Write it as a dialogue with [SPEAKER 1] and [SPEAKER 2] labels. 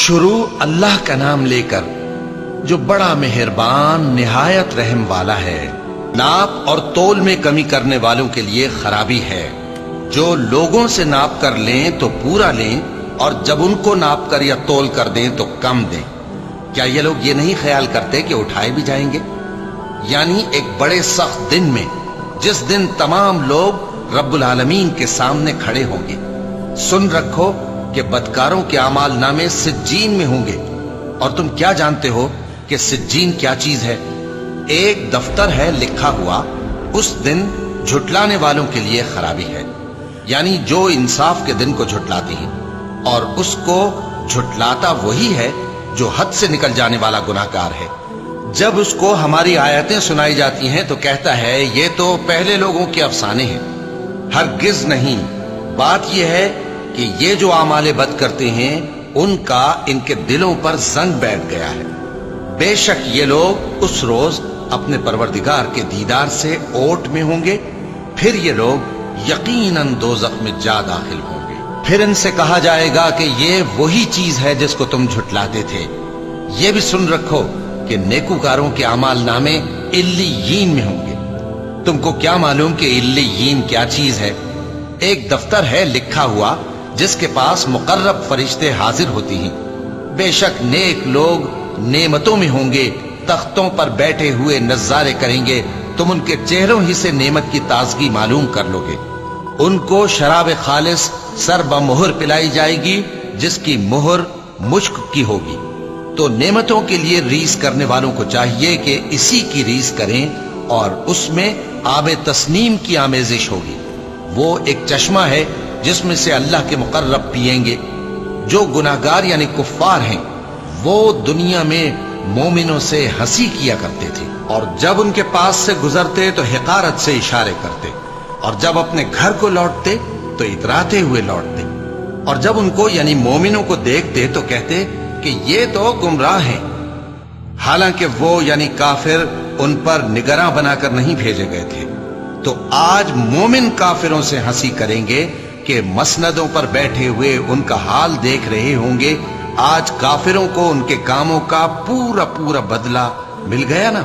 [SPEAKER 1] شروع اللہ کا نام لے کر جو بڑا مہربان نہایت رحم والا ہے۔ ناپ اور تول میں کمی کرنے والوں کے لیے خرابی ہے۔ جو لوگوں سے ناپ کر لیں تو پورا لیں، اور جب ان کو ناپ کر یا تول کر دیں تو کم دیں۔ کیا یہ لوگ یہ نہیں خیال کرتے کہ اٹھائے بھی جائیں گے؟ یعنی ایک بڑے سخت دن میں، جس دن تمام لوگ رب العالمین کے سامنے کھڑے ہوں گے۔ سن رکھو کہ بدکاروں کے اعمال نامے سجین میں ہوں گے۔ اور تم کیا جانتے ہو کہ سجین کیا چیز ہے؟ ایک دفتر ہے لکھا ہوا، اس دن جھٹلانے والوں کے لیے خرابی ہے، یعنی جو انصاف کے دن کو جھٹلاتے ہیں، اور اس کو جھٹلاتا وہی ہے جو حد سے نکل جانے والا گناہگار ہے۔ جب اس کو ہماری آیتیں سنائی جاتی ہیں تو کہتا ہے یہ تو پہلے لوگوں کے افسانے ہیں۔ ہرگز نہیں، بات یہ ہے کہ یہ جو اعمال بد کرتے ہیں ان کا ان کے دلوں پر زنگ بیٹھ گیا ہے۔ بے شک یہ لوگ اس روز اپنے پروردگار کے دیدار سے اوٹ میں ہوں گے، پھر یہ لوگ یقیناً دوزخ میں جا داخل ہوں گے۔ پھر ان سے کہا جائے گا کہ یہ وہی چیز ہے جس کو تم جھٹلاتے تھے۔ یہ بھی سن رکھو کہ نیکوکاروں کے اعمال نامے علیین میں ہوں گے۔ تم کو کیا معلوم کہ علیین کیا چیز ہے؟ ایک دفتر ہے لکھا ہوا جس کے پاس مقرب فرشتے حاضر ہوتی ہیں۔ بے شک نیک لوگ نعمتوں میں ہوں گے، تختوں پر بیٹھے ہوئے نظارے کریں گے، تم ان کے چہروں ہی سے نعمت کی تازگی معلوم کر لو گے۔ ان کو شراب خالص سر بمہر پلائی جائے گی جس کی مہر مشک کی ہوگی۔ تو نعمتوں کے لیے ریس کرنے والوں کو چاہیے کہ اسی کی ریس کریں، اور اس میں آب تسنیم کی آمیزش ہوگی۔ وہ ایک چشمہ ہے جس میں سے اللہ کے مقرب پیئیں گے۔ جو گناہگار یعنی کفار ہیں وہ دنیا میں مومنوں سے ہنسی کیا کرتے تھے، اور جب ان کے پاس سے گزرتے تو حقارت سے اشارے کرتے، اور جب اپنے گھر کو لوٹتے تو اتراتے ہوئے لوٹتے، اور جب ان کو یعنی مومنوں کو دیکھتے تو کہتے کہ یہ تو گمراہ ہیں، حالانکہ وہ یعنی کافر ان پر نگراں بنا کر نہیں بھیجے گئے تھے۔ تو آج مومن کافروں سے ہنسی کریں گے کہ مسندوں پر بیٹھے ہوئے ان کا حال دیکھ رہے ہوں گے۔ آج کافروں کو ان کے کاموں کا پورا بدلہ مل گیا نا۔